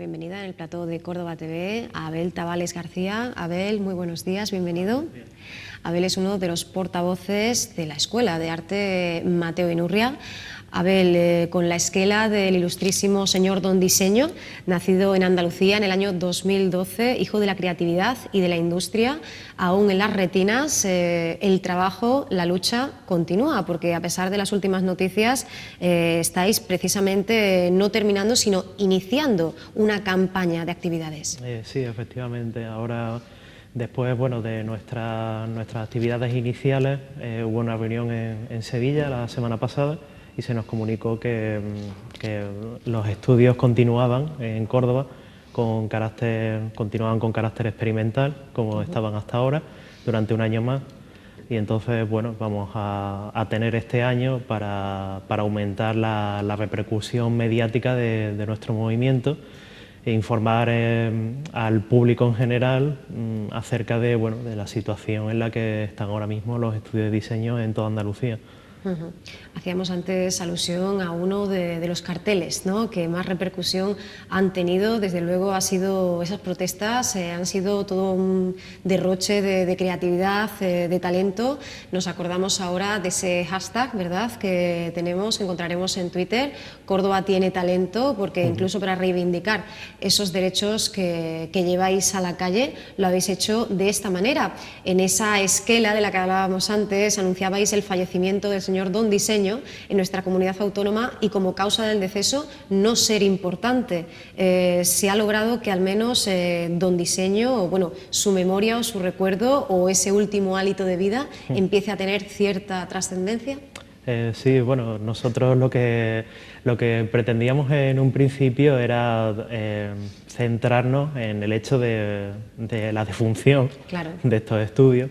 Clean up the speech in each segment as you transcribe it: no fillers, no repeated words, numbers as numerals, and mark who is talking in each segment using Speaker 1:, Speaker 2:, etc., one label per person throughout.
Speaker 1: bienvenida en el plató de Córdoba TV a Abel Tabales García. Abel, muy buenos días, bienvenido. Abel es uno de los portavoces de la Escuela de Arte Mateo Inurria. Abel, con la esquela del ilustrísimo señor Don Diseño, nacido en Andalucía en el año 2012, hijo de la creatividad y de la industria, aún en las retinas, el trabajo, la lucha continúa, porque a pesar de las últimas noticias, estáis precisamente no terminando, sino iniciando una campaña de actividades.
Speaker 2: Sí, efectivamente. Ahora, después de nuestras actividades iniciales, hubo una reunión en Sevilla la semana pasada y se nos comunicó que los estudios continuaban en Córdoba continuaban con carácter experimental, como estaban hasta ahora, durante un año más. Y entonces, vamos a tener este año para aumentar la repercusión mediática de nuestro movimiento e informar al público en general acerca de la situación en la que están ahora mismo los estudios de diseño en toda Andalucía.
Speaker 1: Hacíamos antes alusión a uno de los carteles, ¿no?, que más repercusión han tenido. Desde luego esas protestas han sido todo un derroche de creatividad, de talento. Nos acordamos ahora de ese hashtag, ¿verdad?, que encontraremos en Twitter, Córdoba tiene talento, porque incluso para reivindicar esos derechos que lleváis a la calle, lo habéis hecho de esta manera. En esa esquela de la que hablábamos antes, anunciabais el fallecimiento del señor Don Diseño en nuestra comunidad autónoma y como causa del deceso no ser importante. Se ha logrado que al menos Don Diseño, su memoria o su recuerdo o ese último hálito de vida empiece a tener cierta trascendencia.
Speaker 2: Sí, nosotros lo que pretendíamos en un principio era centrarnos en el hecho de la defunción de estos estudios.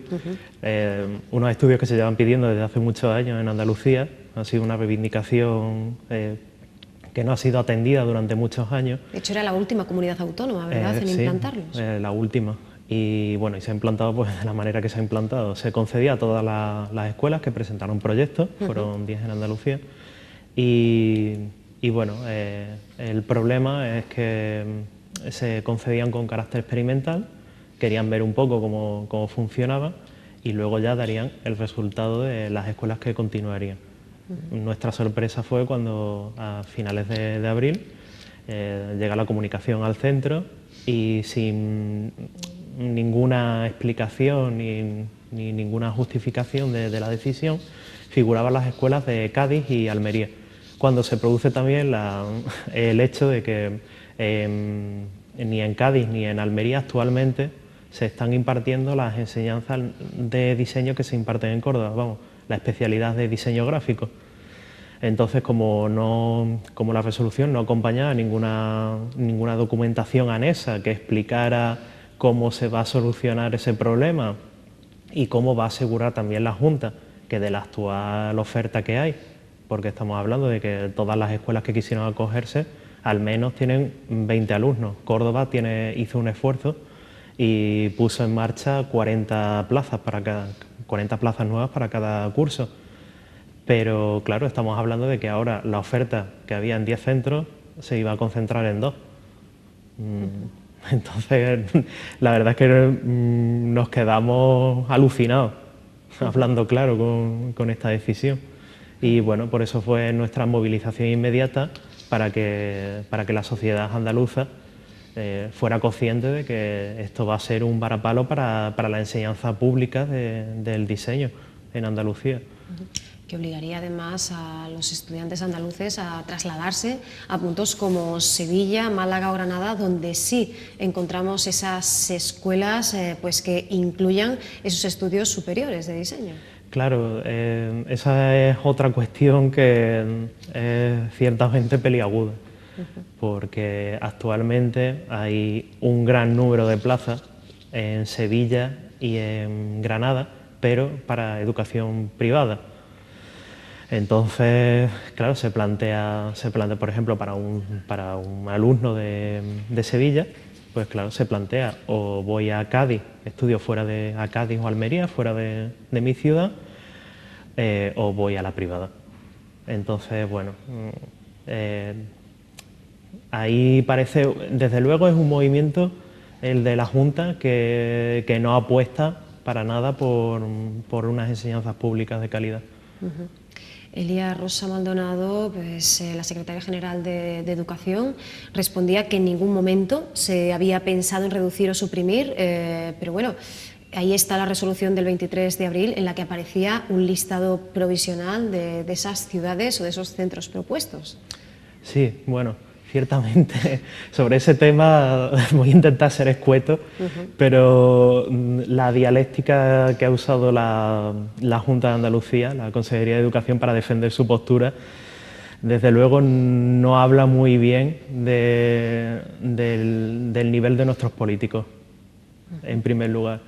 Speaker 2: Unos estudios que se llevan pidiendo desde hace muchos años en Andalucía. Ha sido una reivindicación que no ha sido atendida durante muchos años.
Speaker 1: De hecho, era la última comunidad autónoma, ¿verdad?, en implantarlos.
Speaker 2: Sí, la última. Y se ha implantado de la manera que se ha implantado. Se concedía a todas las escuelas que presentaron proyectos, fueron 10 en Andalucía. El problema es que se concedían con carácter experimental, querían ver un poco cómo funcionaba y luego ya darían el resultado de las escuelas que continuarían. Nuestra sorpresa fue cuando a finales de abril llega la comunicación al centro y sin ninguna explicación ni ninguna justificación de la decisión figuraban las escuelas de Cádiz y Almería, cuando se produce también el hecho de que ni en Cádiz ni en Almería actualmente se están impartiendo las enseñanzas de diseño que se imparten en Córdoba, la especialidad de diseño gráfico. Entonces, como la resolución no acompañaba ninguna documentación anexa que explicara cómo se va a solucionar ese problema y cómo va a asegurar también la Junta que de la actual oferta que hay, porque estamos hablando de que todas las escuelas que quisieron acogerse al menos tienen 20 alumnos. Córdoba hizo un esfuerzo y puso en marcha 40 plazas nuevas para cada curso. Pero claro, estamos hablando de que ahora la oferta que había en 10 centros se iba a concentrar en 2. Entonces, la verdad es que nos quedamos alucinados, hablando claro con esta decisión. Y por eso fue nuestra movilización inmediata para que la sociedad andaluza fuera consciente de que esto va a ser un varapalo para la enseñanza pública del diseño en Andalucía.
Speaker 1: Que obligaría además a los estudiantes andaluces a trasladarse a puntos como Sevilla, Málaga o Granada, donde sí encontramos esas escuelas que incluyan esos estudios superiores de diseño.
Speaker 2: Claro, esa es otra cuestión que es ciertamente peliaguda, porque actualmente hay un gran número de plazas en Sevilla y en Granada, pero para educación privada. Entonces, claro, se plantea, por ejemplo, para un alumno de Sevilla, pues claro, se plantea o voy a Cádiz, estudio a Cádiz o Almería, fuera de mi ciudad, o voy a la privada. Entonces, ahí parece, desde luego es un movimiento, el de la Junta, que no apuesta para nada por unas enseñanzas públicas de calidad.
Speaker 1: Elía Rosa Maldonado, pues, la secretaria general de Educación, respondía que en ningún momento se había pensado en reducir o suprimir, pero bueno, ahí está la resolución del 23 de abril en la que aparecía un listado provisional de esas ciudades o de esos centros propuestos.
Speaker 2: Sí, bueno, ciertamente sobre ese tema voy a intentar ser escueto, pero la dialéctica que ha usado la Junta de Andalucía, la Consejería de Educación, para defender su postura, desde luego no habla muy bien del nivel de nuestros políticos, en primer lugar.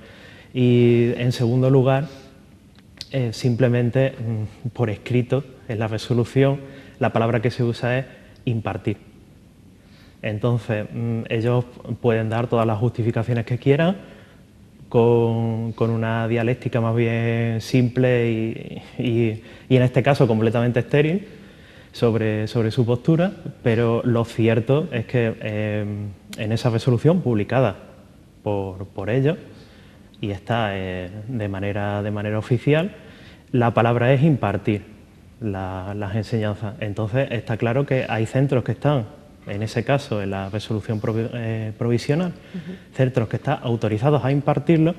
Speaker 2: Y en segundo lugar, simplemente por escrito, en la resolución, la palabra que se usa es impartir. Entonces, ellos pueden dar todas las justificaciones que quieran, con una dialéctica más bien simple y en este caso completamente estéril sobre su postura, pero lo cierto es que en esa resolución publicada por ellos, y está de manera oficial, la palabra es impartir las enseñanzas. Entonces está claro que hay centros que están, en ese caso, en la resolución provisional, centros que están autorizados a impartirlo,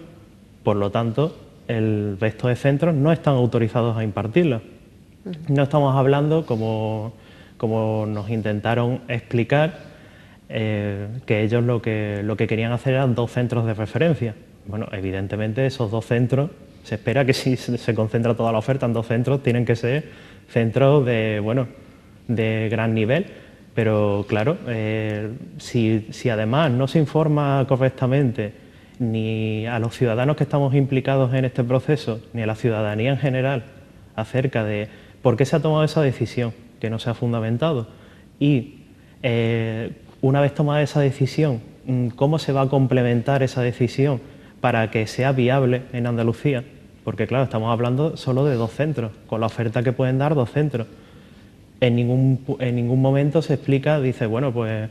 Speaker 2: por lo tanto, el resto de centros no están autorizados a impartirlo. No estamos hablando, como nos intentaron explicar, que ellos lo que querían hacer eran 2 centros de referencia. Bueno, evidentemente esos 2 centros, se espera que si se concentra toda la oferta en 2 centros, tienen que ser centros de gran nivel. Pero claro, si además no se informa correctamente ni a los ciudadanos que estamos implicados en este proceso, ni a la ciudadanía en general, acerca de por qué se ha tomado esa decisión, que no se ha fundamentado, y una vez tomada esa decisión, cómo se va a complementar esa decisión para que sea viable en Andalucía, porque claro, estamos hablando solo de 2 centros, con la oferta que pueden dar 2 centros. En ningún momento se explica, dice, bueno, pues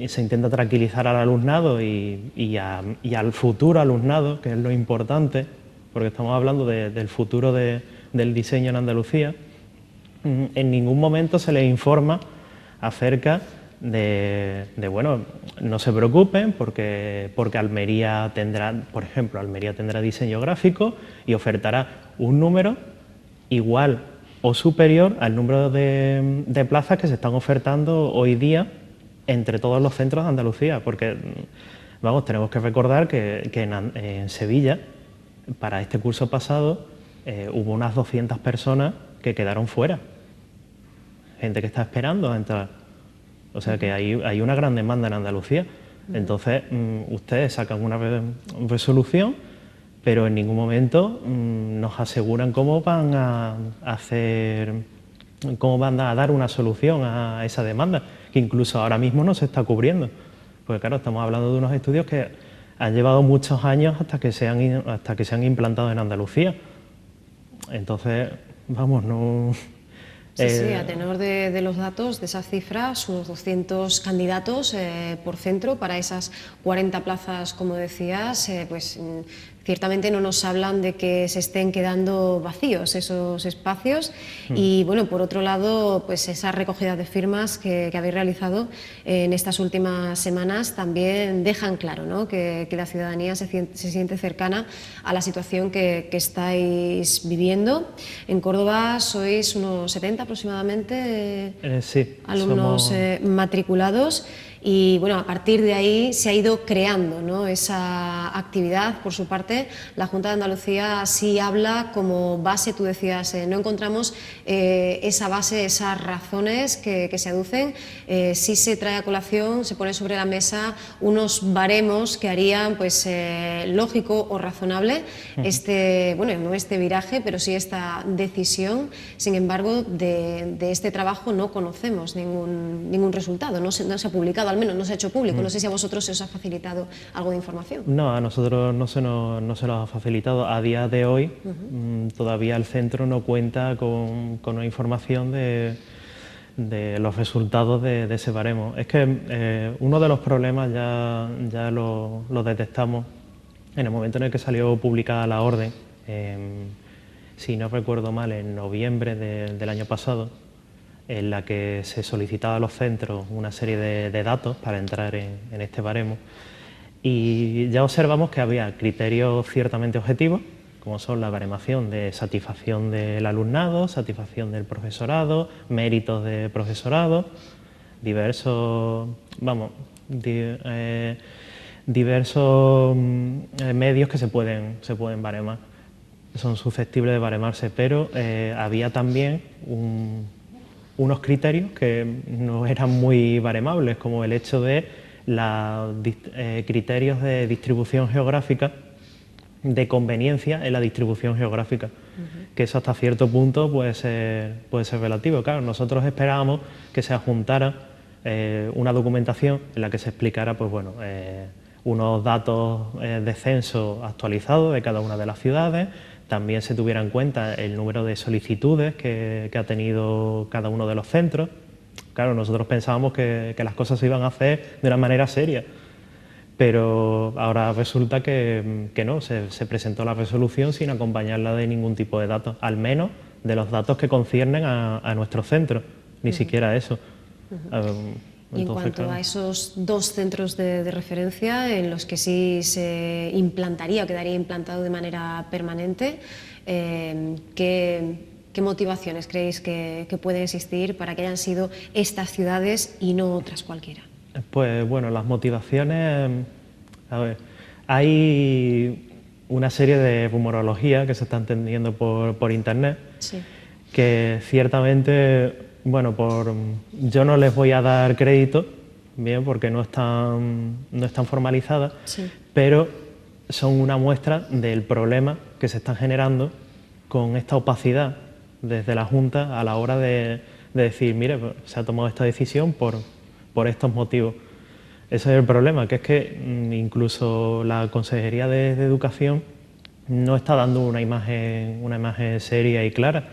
Speaker 2: se intenta tranquilizar al alumnado y al futuro alumnado, que es lo importante, porque estamos hablando del futuro del diseño en Andalucía. En ningún momento se les informa acerca bueno, no se preocupen porque Almería tendrá, por ejemplo, Almería tendrá diseño gráfico y ofertará un número igual o superior al número de plazas que se están ofertando hoy día entre todos los centros de Andalucía, porque vamos, tenemos que recordar que en Sevilla, para este curso pasado, hubo unas 200 personas que quedaron fuera, gente que está esperando a entrar. O sea que hay una gran demanda en Andalucía. Entonces, ustedes sacan una resolución, pero en ningún momento nos aseguran cómo van a dar una solución a esa demanda, que incluso ahora mismo no se está cubriendo. Porque claro, estamos hablando de unos estudios que han llevado muchos años hasta que se han implantado en Andalucía. Entonces, vamos, no...
Speaker 1: Sí, a tenor de los datos, de esas cifras, unos 200 candidatos por centro para esas 40 plazas, como decías, pues ciertamente no nos hablan de que se estén quedando vacíos esos espacios. Y bueno, por otro lado, pues esa recogida de firmas que habéis realizado en estas últimas semanas también dejan claro, ¿no?, que la ciudadanía se siente cercana a la situación que estáis viviendo. En Córdoba sois unos 70 aproximadamente
Speaker 2: sí,
Speaker 1: alumnos matriculados. Y bueno, a partir de ahí se ha ido creando, ¿no?, esa actividad. Por su parte, la Junta de Andalucía sí habla como base, tú decías, no encontramos esa base, esas razones que se aducen. Sí se trae a colación, se pone sobre la mesa unos baremos que harían pues lógico o razonable bueno, no este viraje, pero sí esta decisión. Sin embargo, de este trabajo no conocemos ningún resultado, no se ha publicado, al menos no se ha hecho público. No sé si a vosotros se os ha facilitado algo de información.
Speaker 2: No, a nosotros no se nos ha facilitado. A día de hoy todavía el centro no cuenta con una información de de los resultados de ese baremo. Es que uno de los problemas ya lo detectamos en el momento en el que salió publicada la orden, si no recuerdo mal, en noviembre del año pasado, en la que se solicitaba a los centros una serie de datos para entrar en este baremo, y ya observamos que había criterios ciertamente objetivos, como son la baremación de satisfacción del alumnado, satisfacción del profesorado, méritos de profesorado, diversos medios que se pueden baremar, son susceptibles de baremarse, pero había también unos criterios que no eran muy baremables, como el hecho de los criterios de distribución geográfica, de conveniencia en la distribución geográfica, que eso hasta cierto punto puede ser relativo. Claro, nosotros esperábamos que se adjuntara una documentación en la que se explicara pues, bueno, unos datos de censo actualizados de cada una de las ciudades, también se tuviera en cuenta el número de solicitudes que ha tenido cada uno de los centros. Claro, nosotros pensábamos que las cosas se iban a hacer de una manera seria, pero ahora resulta que no, se presentó la resolución sin acompañarla de ningún tipo de datos, al menos de los datos que conciernen a nuestro centro, ni siquiera eso.
Speaker 1: Y en cuanto a esos dos centros de referencia en los que sí se implantaría o quedaría implantado de manera permanente, ¿qué motivaciones creéis que pueden existir para que hayan sido estas ciudades y no otras cualquiera?
Speaker 2: Pues bueno, las motivaciones, a ver, hay una serie de rumorología que se está entendiendo por internet,
Speaker 1: sí,
Speaker 2: que ciertamente, bueno, yo no les voy a dar crédito, bien, porque no están formalizadas,
Speaker 1: sí,
Speaker 2: pero son una muestra del problema que se está generando con esta opacidad desde la Junta a la hora de decir, mire, pues, se ha tomado esta decisión por estos motivos. Ese es el problema, que es que incluso la Consejería de Educación no está dando una imagen seria y clara.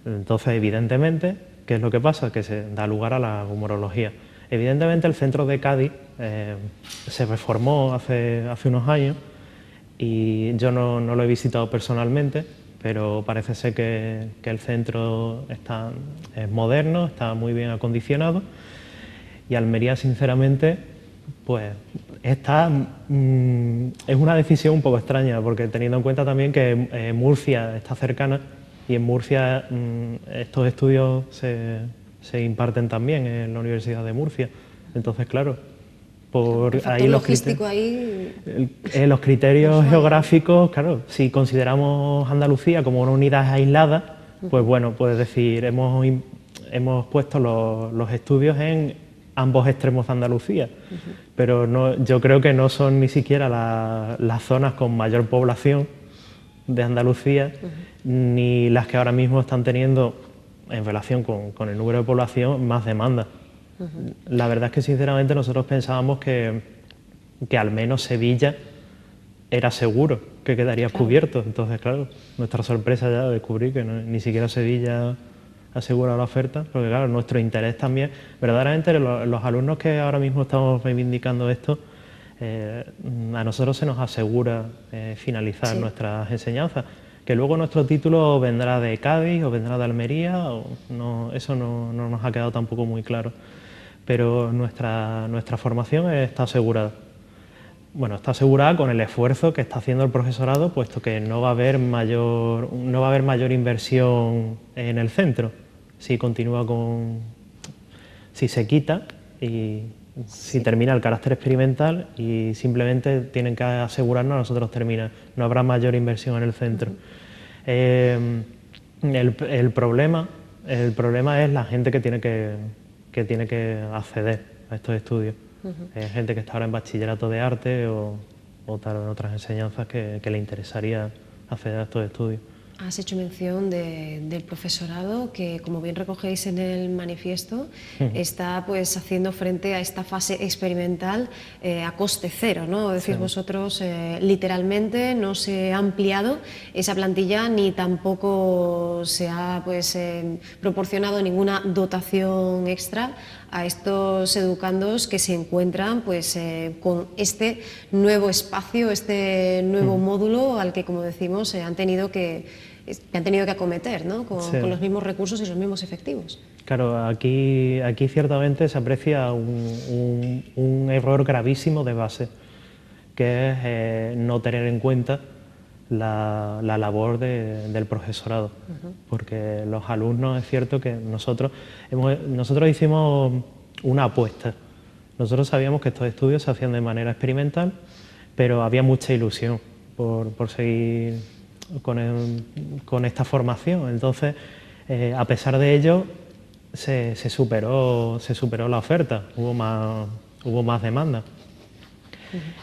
Speaker 2: Entonces, evidentemente, ¿qué es lo que pasa? Que se da lugar a la rumorología. Evidentemente, el centro de Cádiz se reformó hace unos años y yo no lo he visitado personalmente, pero parece ser que el centro es moderno, está muy bien acondicionado, y Almería, sinceramente, pues es una decisión un poco extraña, porque teniendo en cuenta también que Murcia está cercana y en Murcia estos estudios se imparten también en la Universidad de Murcia. Entonces, claro, por ahí los criterios geográficos, claro, si consideramos Andalucía como una unidad aislada, pues bueno, puedes decir, hemos puesto los estudios en ambos extremos de Andalucía, pero no, yo creo que no son ni siquiera las zonas con mayor población de Andalucía, ni las que ahora mismo están teniendo, en relación con el número de población, más demanda. La verdad es que sinceramente nosotros pensábamos que al menos Sevilla era seguro que quedaría cubierto. Entonces, claro, nuestra sorpresa ya de descubrir que ni siquiera Sevilla asegura la oferta, porque claro, nuestro interés también, verdaderamente los alumnos que ahora mismo estamos reivindicando esto, a nosotros se nos asegura finalizar nuestras enseñanzas, que luego nuestro título vendrá de Cádiz o vendrá de Almería, eso no nos ha quedado tampoco muy claro, pero nuestra formación está asegurada. Bueno, está asegurada con el esfuerzo que está haciendo el profesorado, puesto que no va a haber mayor inversión en el centro si se quita y si termina el carácter experimental y simplemente tienen que asegurarnos a nosotros terminar. No habrá mayor inversión en el centro. El problema es la gente que tiene que acceder a estos estudios. Gente que está ahora en bachillerato de arte o en otras enseñanzas que le interesaría acceder a estos estudios.
Speaker 1: Has hecho mención del profesorado que, como bien recogéis en el manifiesto, está pues haciendo frente a esta fase experimental a coste cero, ¿no? Decís vosotros, literalmente no se ha ampliado esa plantilla ni tampoco se ha pues proporcionado ninguna dotación extra a estos educandos que se encuentran pues con este nuevo espacio, este nuevo módulo al que, como decimos, han tenido que acometer, ¿no? Con los mismos recursos y los mismos efectivos.
Speaker 2: Claro, aquí ciertamente se aprecia un error gravísimo de base, que es no tener en cuenta la labor del profesorado, porque los alumnos, es cierto que nosotros hicimos una apuesta. Nosotros sabíamos que estos estudios se hacían de manera experimental, pero había mucha ilusión por seguir con esta formación. Entonces, a pesar de ello, se superó la oferta, hubo más demanda.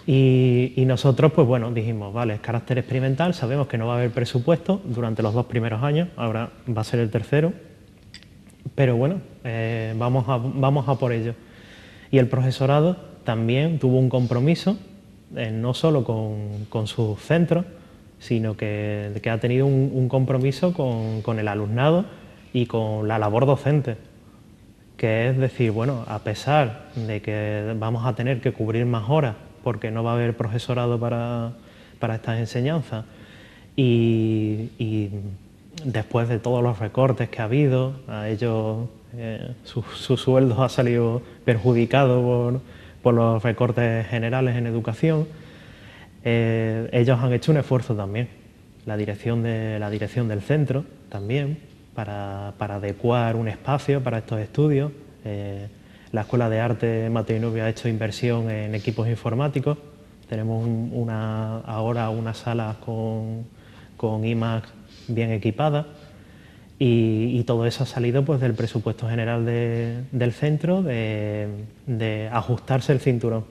Speaker 2: Y nosotros, pues bueno, dijimos, vale, es carácter experimental, sabemos que no va a haber presupuesto durante los 2 primeros años, ahora va a ser el tercero, pero bueno, vamos a por ello. Y el profesorado también tuvo un compromiso, no solo con sus centros, sino que ha tenido un compromiso con el alumnado y con la labor docente, que es decir, bueno, a pesar de que vamos a tener que cubrir más horas porque no va a haber profesorado para estas enseñanzas y después de todos los recortes que ha habido, a ellos su sueldo ha salido perjudicado por los recortes generales en educación. Ellos han hecho un esfuerzo también, la dirección del centro también, para adecuar un espacio para estos estudios. La Escuela de Arte Mateo y Nubio ha hecho inversión en equipos informáticos. Tenemos ahora una sala con iMac bien equipada y todo eso ha salido pues del presupuesto general del centro, de ajustarse el cinturón.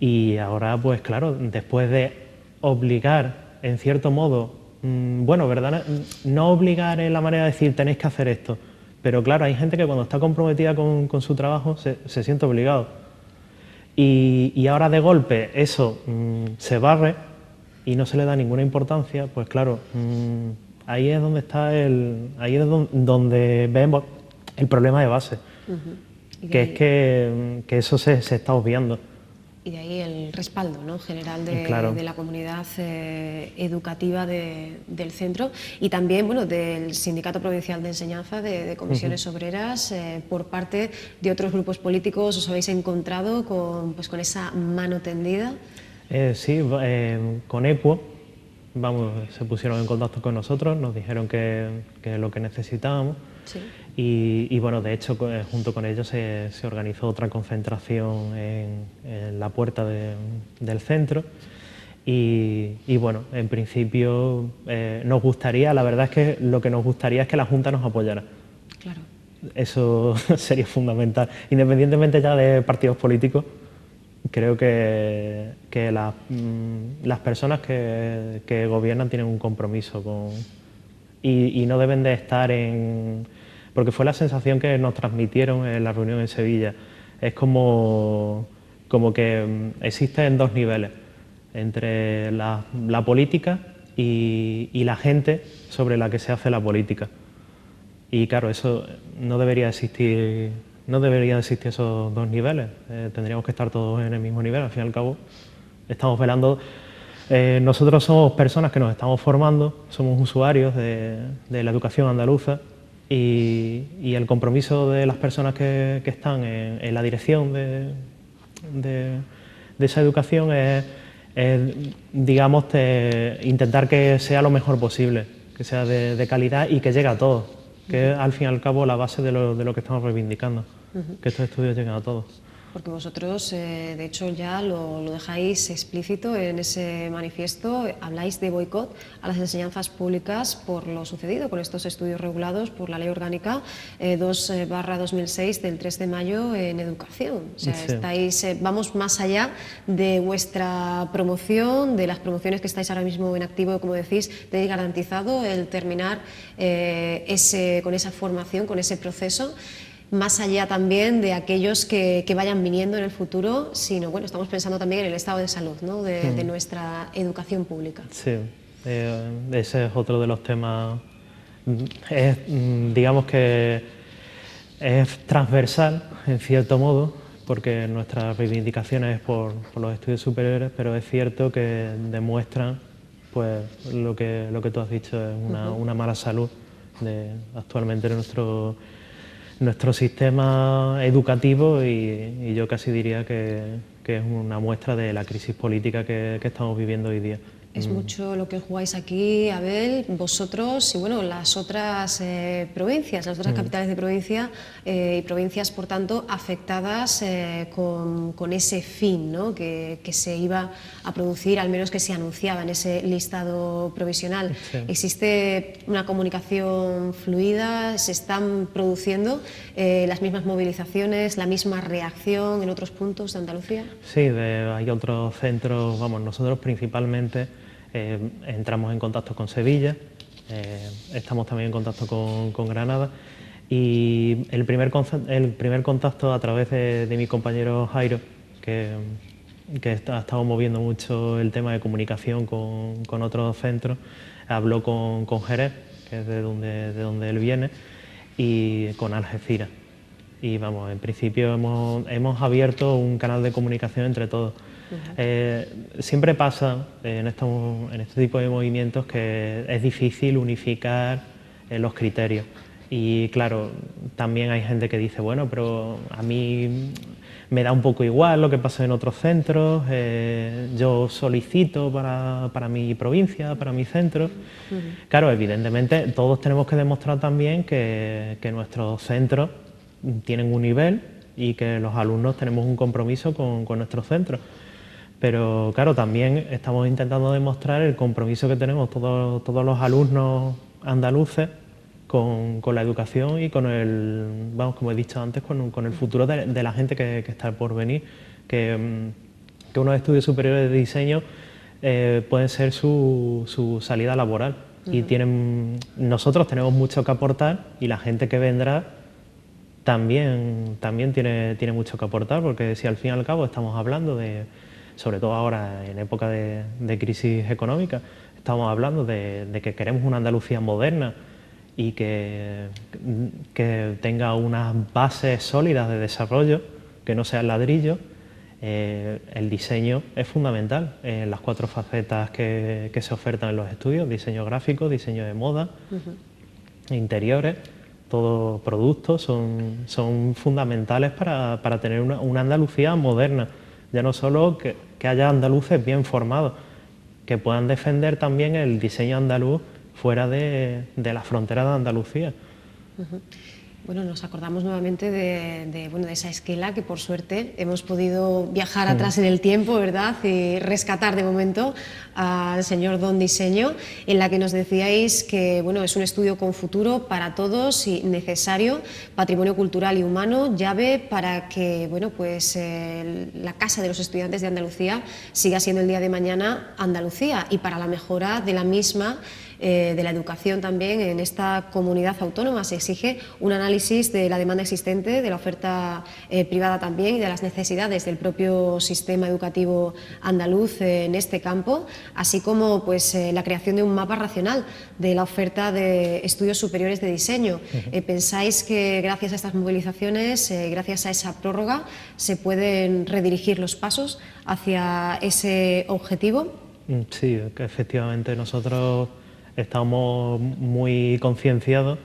Speaker 2: Y ahora, pues claro, después de obligar, en cierto modo, bueno, ¿verdad? No obligar en la manera de decir tenéis que hacer esto, pero claro, hay gente que cuando está comprometida con su trabajo se siente obligado. Y ahora de golpe eso se barre y no se le da ninguna importancia, pues claro, ahí es donde está donde vemos el problema de base, que es que eso se está obviando.
Speaker 1: Y de ahí el respaldo, ¿no?, general de la comunidad educativa del centro y también, bueno, del Sindicato Provincial de Enseñanza, de Comisiones Obreras. Por parte de otros grupos políticos, ¿os habéis encontrado con esa mano tendida?
Speaker 2: Sí, con ECUO, se pusieron en contacto con nosotros, nos dijeron que es lo que necesitábamos. Sí. Y bueno, de hecho, junto con ellos se organizó otra concentración en la puerta del centro y bueno, en principio nos gustaría, la verdad es que lo que nos gustaría es que la Junta nos apoyara. Claro. Eso sería fundamental, independientemente ya de partidos políticos. Creo que las personas que gobiernan tienen un compromiso y no deben de estar porque fue la sensación que nos transmitieron en la reunión en Sevilla. Es como que existen 2 niveles, entre la política y la gente sobre la que se hace la política. Y claro, eso no debería existir esos 2 niveles. Tendríamos que estar todos en el mismo nivel. Al fin y al cabo, estamos velando. Nosotros somos personas que nos estamos formando, somos usuarios de la educación andaluza y el compromiso de las personas que están en la dirección de esa educación es digamos, intentar que sea lo mejor posible, que sea de calidad y que llegue a todos, que es al fin y al cabo la base de lo que estamos reivindicando, que estos estudios lleguen a todos.
Speaker 1: Porque vosotros, de hecho, ya lo dejáis explícito en ese manifiesto, habláis de boicot a las enseñanzas públicas por lo sucedido con estos estudios regulados por la Ley Orgánica 2/2006 del 3 de mayo en educación. O sea, estáis, vamos más allá de vuestra promoción, de las promociones que estáis ahora mismo en activo, como decís, tenéis garantizado el terminar con esa formación, con ese proceso, más allá también de aquellos que vayan viniendo en el futuro, sino, bueno, estamos pensando también en el estado de salud, ¿no?, de nuestra educación pública.
Speaker 2: Sí, ese es otro de los temas, digamos que es transversal, en cierto modo, porque nuestras reivindicaciones es por los estudios superiores, pero es cierto que demuestran, pues, lo que tú has dicho, es una mala salud actualmente de nuestro sistema educativo, y yo casi diría que es una muestra de la crisis política que estamos viviendo hoy día.
Speaker 1: Es mucho lo que jugáis aquí, Abel, vosotros y, bueno, las otras provincias, las otras capitales de provincia y provincias, por tanto, afectadas con ese fin, ¿no?, que se iba a producir, al menos que se anunciaba en ese listado provisional. Sí. ¿Existe una comunicación fluida? ¿Se están produciendo las mismas movilizaciones, la misma reacción en otros puntos de Andalucía?
Speaker 2: Sí, hay otros centros, vamos, nosotros principalmente entramos en contacto con Sevilla, estamos también en contacto con Granada, y el primer contacto a través de mi compañero Jairo, que ha estado moviendo mucho el tema de comunicación con otros centros, habló con Jerez, que es de donde él viene, y con Algeciras. Y vamos, en principio hemos abierto un canal de comunicación entre todos. Siempre pasa en este tipo de movimientos que es difícil unificar los criterios. Y claro, también hay gente que dice, bueno, pero a mí me da un poco igual lo que pasa en otros centros, yo solicito para mi provincia, para mi centro. Claro, evidentemente todos tenemos que demostrar también que nuestros centros tienen un nivel y que los alumnos tenemos un compromiso con nuestros centros. Pero claro, también estamos intentando demostrar el compromiso que tenemos todos los alumnos andaluces con la educación y con el, vamos, como he dicho antes, con el futuro de la gente que está por venir, que unos estudios superiores de diseño pueden ser su salida laboral. Y nosotros tenemos mucho que aportar, y la gente que vendrá también tiene mucho que aportar, porque si al fin y al cabo estamos hablando sobre todo ahora en época de crisis económica, estamos hablando de que queremos una Andalucía moderna y que tenga unas bases sólidas de desarrollo, que no sean ladrillos. El diseño es fundamental en las 4 facetas que se ofertan en los estudios: diseño gráfico, diseño de moda, interiores. Todos productos son fundamentales para tener una Andalucía moderna. Ya no solo que haya andaluces bien formados, que puedan defender también el diseño andaluz fuera de la frontera de Andalucía.
Speaker 1: Bueno, nos acordamos nuevamente de esa esquela que, por suerte, hemos podido viajar atrás en el tiempo, ¿verdad?, y rescatar de momento al señor Don Diseño, en la que nos decíais que, bueno, es un estudio con futuro para todos y necesario, patrimonio cultural y humano, llave para que, bueno, pues la casa de los estudiantes de Andalucía siga siendo el día de mañana Andalucía, y para la mejora de la misma, de la educación también en esta comunidad autónoma. Se exige un análisis de la demanda existente, de la oferta privada también, y de las necesidades del propio sistema educativo andaluz en este campo, así como, pues, la creación de un mapa racional de la oferta de estudios superiores de diseño. ¿Pensáis que gracias a estas movilizaciones, gracias a esa prórroga, se pueden redirigir los pasos hacia ese objetivo?
Speaker 2: Sí, que efectivamente nosotros estamos muy concienciados,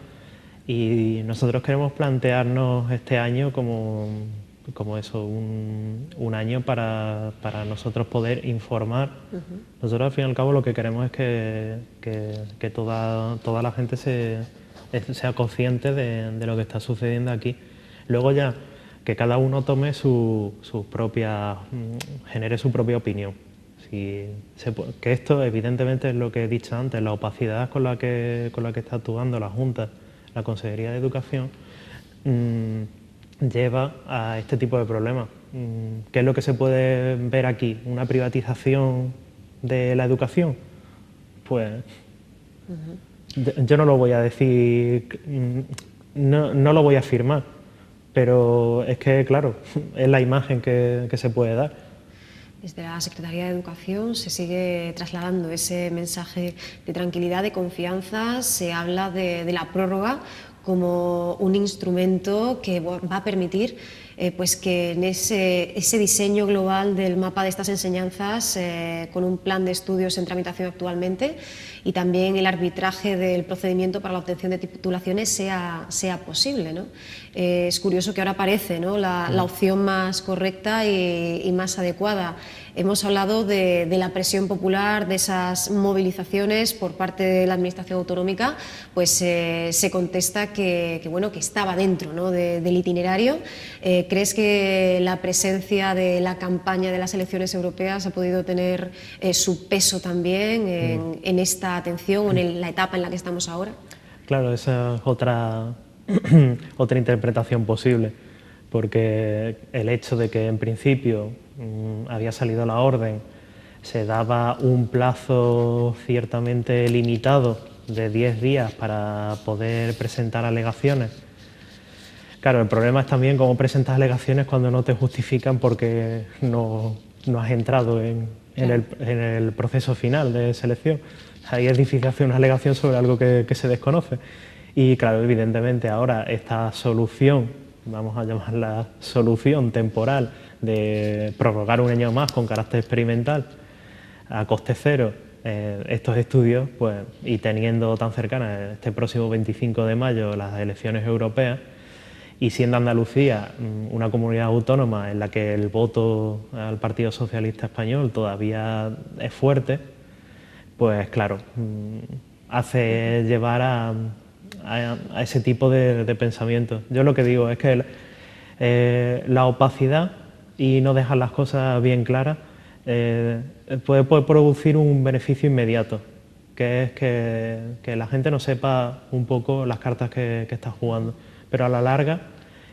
Speaker 2: y nosotros queremos plantearnos este año como eso, un año para nosotros poder informar. Nosotros, al fin y al cabo, lo que queremos es que toda la gente sea consciente de lo que está sucediendo aquí. Luego ya, que cada uno tome genere su propia opinión. Que esto, evidentemente, es lo que he dicho antes, la opacidad con la que está actuando la Junta, la Consejería de Educación, lleva a este tipo de problemas. ¿Qué es lo que se puede ver aquí? ¿Una privatización de la educación? Pues yo no lo voy a decir, no lo voy a afirmar, pero es que, claro, es la imagen que se puede dar.
Speaker 1: Desde la Secretaría de Educación se sigue trasladando ese mensaje de tranquilidad, de confianza. Se habla de la prórroga como un instrumento que va a permitir pues que en ese diseño global del mapa de estas enseñanzas, con un plan de estudios en tramitación actualmente, y también el arbitraje del procedimiento para la obtención de titulaciones sea posible, ¿no? Es curioso que ahora aparece, ¿no?, la opción más correcta y más adecuada. Hemos hablado de la presión popular, de esas movilizaciones por parte de la Administración autonómica, pues se contesta que estaba dentro, ¿no?, del itinerario. ¿Crees que la presencia de la campaña de las elecciones europeas ha podido tener su peso también en esta atención o en la etapa en la que estamos ahora?
Speaker 2: Claro, esa es otra interpretación posible, porque el hecho de que en principio había salido la orden, se daba un plazo ciertamente limitado de 10 días para poder presentar alegaciones. Claro, el problema es también cómo presentas alegaciones cuando no te justifican porque no has entrado en el proceso final de selección. Ahí es difícil hacer una alegación sobre algo que se desconoce. Y claro, evidentemente ahora esta solución, vamos a llamarla solución temporal, de prorrogar un año más con carácter experimental a coste cero estos estudios, pues, y teniendo tan cercanas este próximo 25 de mayo las elecciones europeas, y siendo Andalucía una comunidad autónoma en la que el voto al Partido Socialista Español todavía es fuerte, pues claro, hace llevar a ese tipo de pensamiento. Yo lo que digo es que la opacidad y no dejar las cosas bien claras puede producir un beneficio inmediato, que es que la gente no sepa un poco las cartas que está jugando, pero a la larga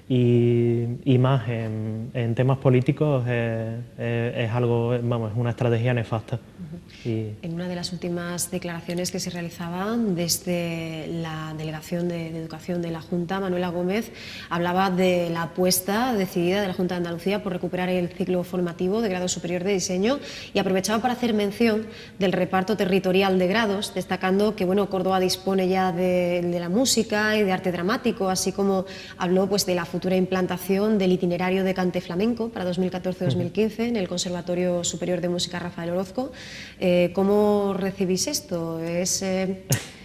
Speaker 2: y más en temas políticos es algo, vamos, es una estrategia nefasta.
Speaker 1: En una de las últimas declaraciones que se realizaban desde la Delegación de Educación de la Junta, Manuela Gómez hablaba de la apuesta decidida de la Junta de Andalucía por recuperar el ciclo formativo de grado superior de diseño, y aprovechaba para hacer mención del reparto territorial de grados, destacando que Córdoba dispone ya de la música y de arte dramático, así como habló pues de la futura implantación del itinerario de cante flamenco para 2014-2015 en el Conservatorio Superior de Música Rafael Orozco. ¿Cómo recibís esto?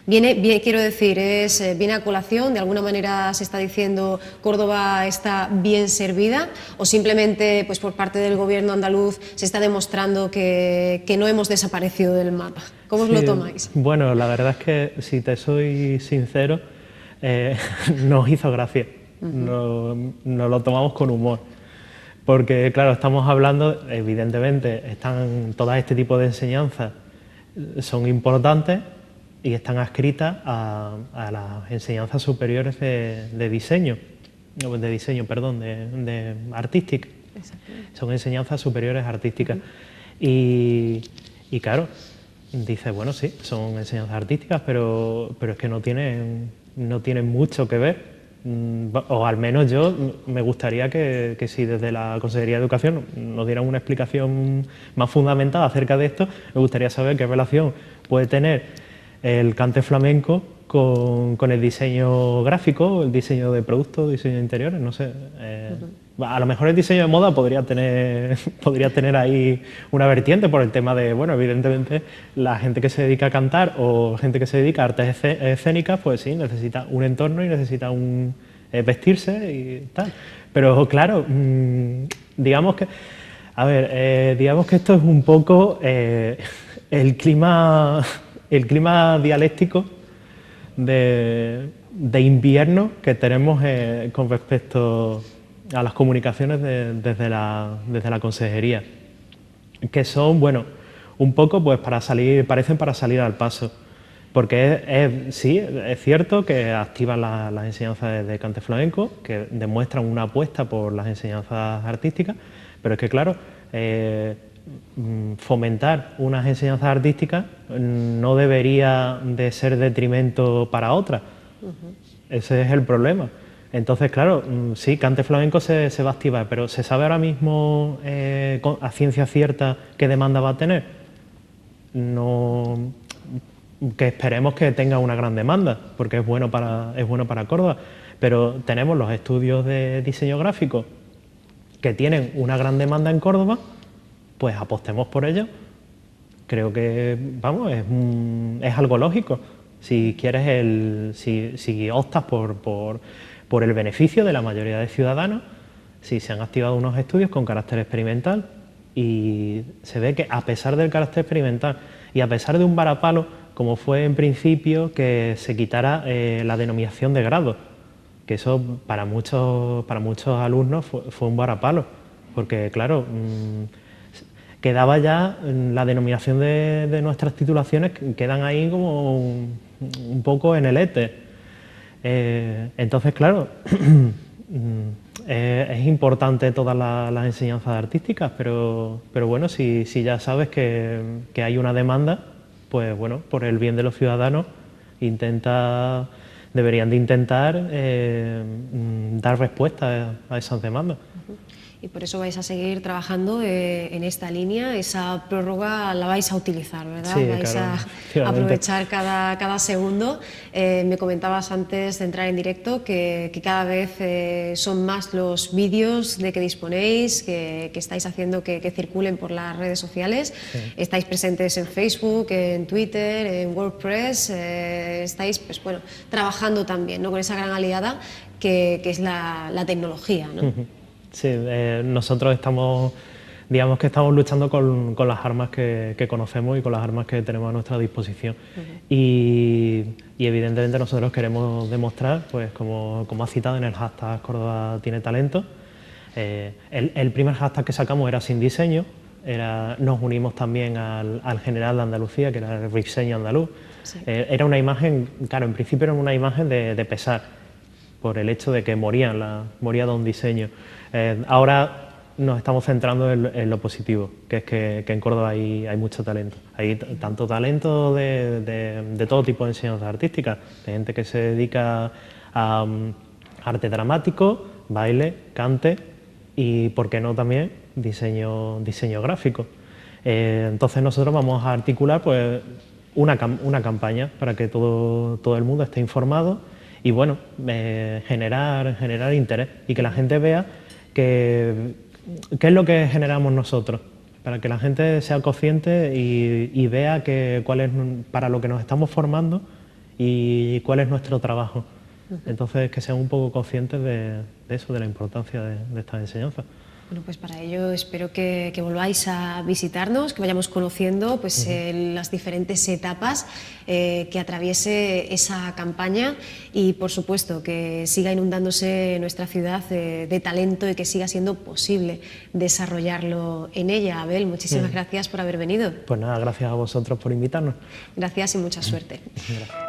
Speaker 1: ¿Viene a colación? ¿De alguna manera se está diciendo Córdoba está bien servida? ¿O simplemente pues, por parte del gobierno andaluz se está demostrando que no hemos desaparecido del mapa? ¿Cómo os lo tomáis?
Speaker 2: Bueno, la verdad es que, si te soy sincero, nos hizo gracia. Nos lo tomamos con humor. Porque, claro, estamos hablando, evidentemente, todas este tipo de enseñanzas son importantes y están adscritas a las enseñanzas superiores de artística. Son enseñanzas superiores artísticas. Y claro, dices, bueno, sí, son enseñanzas artísticas, pero es que no tienen mucho que ver. O al menos yo me gustaría que si desde la Consejería de Educación nos dieran una explicación más fundamentada acerca de esto. Me gustaría saber qué relación puede tener el cante flamenco con el diseño gráfico, el diseño de productos, diseño de interiores, no sé. A lo mejor el diseño de moda podría tener ahí una vertiente por el tema de, bueno, evidentemente la gente que se dedica a cantar o gente que se dedica a artes escénicas, pues sí, necesita un entorno y necesita vestirse y tal. Pero claro, digamos que esto es un poco el clima dialéctico de invierno que tenemos con respecto a las comunicaciones desde la consejería, que son, bueno, un poco pues parecen para salir al paso, porque sí, es cierto que activan las enseñanzas de cante flamenco, que demuestran una apuesta por las enseñanzas artísticas, pero es que claro, fomentar unas enseñanzas artísticas no debería de ser detrimento para otras. Ese es el problema. Entonces, claro, sí, cante flamenco se va a activar, pero ¿se sabe ahora mismo a ciencia cierta qué demanda va a tener? No, que esperemos que tenga una gran demanda, porque es bueno para Córdoba, pero tenemos los estudios de diseño gráfico que tienen una gran demanda en Córdoba, pues apostemos por ello. Creo que, vamos, es algo lógico. Si quieres si optas por el beneficio de la mayoría de ciudadanos, si se han activado unos estudios con carácter experimental y se ve que a pesar del carácter experimental y a pesar de un varapalo, como fue en principio que se quitara la denominación de grado, que eso para muchos alumnos fue un varapalo, porque claro, quedaba ya la denominación de nuestras titulaciones, quedan ahí como un poco en el éter. Entonces, claro, es importante todas las enseñanzas artísticas, pero bueno, si ya sabes que hay una demanda, pues bueno, por el bien de los ciudadanos, deberían de intentar dar respuesta a esas demandas.
Speaker 1: Y por eso vais a seguir trabajando en esta línea, esa prórroga la vais a utilizar, ¿verdad?
Speaker 2: Sí,
Speaker 1: vais
Speaker 2: claro,
Speaker 1: a aprovechar cada segundo. Me comentabas antes de entrar en directo que cada vez son más los vídeos de que disponéis, que estáis haciendo que circulen por las redes sociales. Sí. Estáis presentes en Facebook, en Twitter, en WordPress, estáis pues, bueno, trabajando también, ¿no?, con esa gran aliada que es la tecnología, ¿no?
Speaker 2: Sí, nosotros estamos luchando con las armas que conocemos y con las armas que tenemos a nuestra disposición. Y evidentemente nosotros queremos demostrar, pues como has citado en el hashtag Córdoba tiene talento, el primer hashtag que sacamos era sin diseño, nos unimos también al general de Andalucía, que era el Rifseño andaluz. Sí. Era una imagen, claro, en principio era una imagen de pesar, por el hecho de que moría don Diseño. Ahora nos estamos centrando en lo positivo, que es que en Córdoba hay mucho talento. Hay tanto talento de todo tipo de enseñanzas artísticas, de gente que se dedica a arte dramático, baile, cante y, ¿por qué no también, diseño gráfico? Entonces nosotros vamos a articular pues, una campaña para que todo el mundo esté informado y bueno, generar interés y que la gente vea qué es lo que generamos nosotros, para que la gente sea consciente y vea cuál es para lo que nos estamos formando y cuál es nuestro trabajo. Entonces, que sean un poco conscientes de eso, de la importancia de estas enseñanzas.
Speaker 1: Bueno, pues para ello espero que volváis a visitarnos, que vayamos conociendo pues, las diferentes etapas que atraviese esa campaña y, por supuesto, que siga inundándose nuestra ciudad de talento y que siga siendo posible desarrollarlo en ella. Abel, muchísimas gracias por haber venido.
Speaker 2: Pues nada, gracias a vosotros por invitarnos.
Speaker 1: Gracias y mucha suerte.
Speaker 2: Gracias.